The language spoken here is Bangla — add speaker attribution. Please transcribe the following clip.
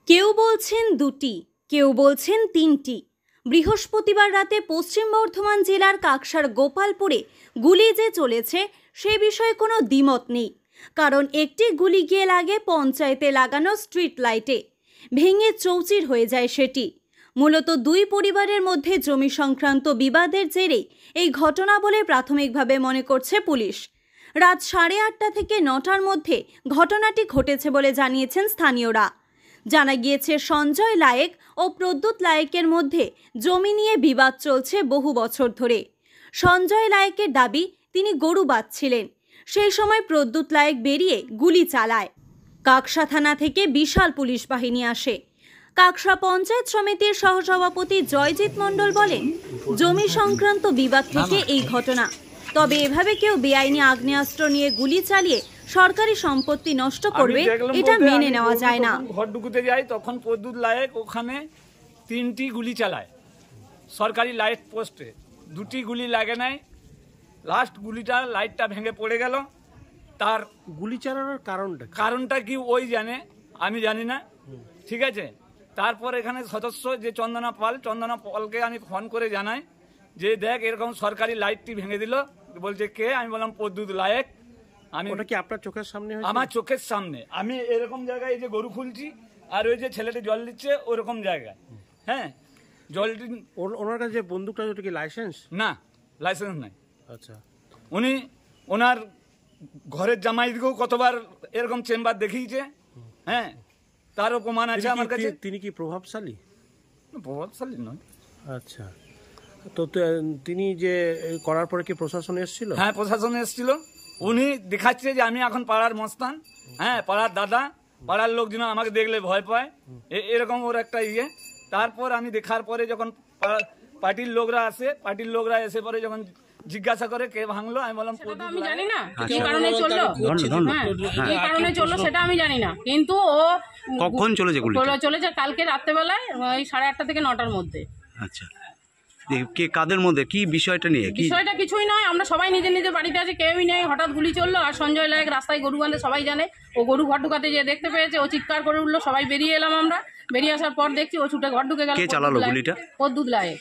Speaker 1: কেউ বলছেন দুটি, কেউ বলছেন তিনটি। বৃহস্পতিবার রাতে পশ্চিম বর্ধমান জেলার কাকসার গোপালপুরে গুলি যে চলেছে সে বিষয়ে কোনো দ্বিমত নেই, কারণ একটি গুলি গিয়ে লাগে পঞ্চায়েতে লাগানো স্ট্রিট লাইটে, ভেঙে চৌচির হয়ে যায় সেটি। মূলত দুই পরিবারের মধ্যে জমি সংক্রান্ত বিবাদের জেরে এই ঘটনা বলে প্রাথমিকভাবে মনে করছে পুলিশ। রাত 8:30 থেকে 9টার মধ্যে ঘটনাটি ঘটেছে বলে জানিয়েছেন স্থানীয়রা। জানা গিয়েছে সঞ্জয় লায়েক ও প্রদ্যুৎ লায়েকের মধ্যে জমি নিয়ে বিবাদ চলছে বহু বছর ধরে। সঞ্জয় লায়েকের দাবি তিনি গরু বাঁধছিলেন, সেই সময় প্রদ্যুৎ লায়েক বেরিয়ে গুলি চালায়। কাকসা থানা থেকে বিশাল পুলিশ বাহিনী আসে। কাকসা পঞ্চায়েত সমিতির সহসভাপতি জয়জিৎ মণ্ডল বলেন, জমি সংক্রান্ত বিবাদ থেকে এই ঘটনা। তবে এভাবে কেউ বেআইনি আগ্নেয়াস্ত্র নিয়ে গুলি চালিয়ে সরকারি সম্পত্তি নষ্ট করবে এটা মেনে নেওয়া যায় না।
Speaker 2: ঘর ঢুকতে যাই তখন প্রদ্যুৎ লায়েক ওখানে 3টি গুলি চালায় সরকারি লাইট পোস্টে, 2টি গুলি লাগে নাই, লাস্ট গুলিটা লাইটটা ভেঙে পড়ে গেল। তার
Speaker 3: গুলি চালানোর কারণটা
Speaker 2: কি ওই জানে, আমি জানি না, ঠিক আছে। তারপর এখানে সদস্য যে চন্দনা পালকে আমি ফোন করে জানাই যে দেখ এরকম সরকারি লাইটটি ভেঙে দিল। বলছে কে? আমি বললাম প্রদ্যুৎ লায়েক। আমি
Speaker 3: ওটা কি আপনার চোখের সামনে?
Speaker 2: আমার চোখের সামনে। আমি এরকম জায়গায় এই যে গরু খুলছি আর ওই যে ছেলেটি জল দিচ্ছে ওরকম জায়গায়, হ্যাঁ, জলটি
Speaker 3: ওনার কাছে যে বন্দুকটা, ওটা কি লাইসেন্স?
Speaker 2: না, লাইসেন্স নাই।
Speaker 3: আচ্ছা,
Speaker 2: উনি ওনার ঘরের জামাইকেও কতবার এরকম চেম্বার দেখিয়েছে, হ্যাঁ, তারও প্রমাণ আছে আমার কাছে।
Speaker 3: তিনি কি প্রভাবশালী?
Speaker 2: প্রভাবশালী নয়।
Speaker 3: আচ্ছা, তো তিনি যে করার পরে কি প্রশাসন এসেছিল?
Speaker 2: হ্যাঁ, প্রশাসন এসেছিল। উনি দেখাচ্ছে যে আমি এখন পাড়ার মস্তান, হ্যাঁ, পাড়ার দাদা, পাড়ার লোকজন আমাকে দেখলে ভয় পায়, এরকম ওর একটা ইয়ে। তারপর আমি দেখার পরে যখন পার্টির লোকরা আসে, পার্টির লোকরা এসে পরে যখন জিজ্ঞাসা করে কে ভাঙলো, আমি বললাম
Speaker 4: আমি জানি না কি কারণে চললো, কি কারণে চললো সেটা আমি জানি না, কিন্তু ও
Speaker 5: কখন
Speaker 4: চলেছে কালকে রাত্রেবেলায় ওই 8:30 থেকে 9টার মধ্যে।
Speaker 5: আচ্ছা, কে কাদের মধ্যে কি বিষয়টা নিয়ে?
Speaker 4: বিষয়টা কিছুই নয়, আমরা সবাই নিজের নিজের বাড়িতে আছি, কেউই নেই। হঠাৎ গুলি চললো আর সঞ্জয় লায়েক রাস্তায় গরু বাঁধে, সবাই জানে। ও গরু ঘর ঢুকাতে যে দেখতে পেয়েছে, ও চিৎকার করে উঠলো, সবাই বেরিয়ে এলাম। আমরা বেরিয়ে আসার পর দেখছি ও ছুটে ঘর ঢুকে গেল।
Speaker 5: কে চালালো গুলিটা?
Speaker 4: প্রদ্যুৎ লায়েক।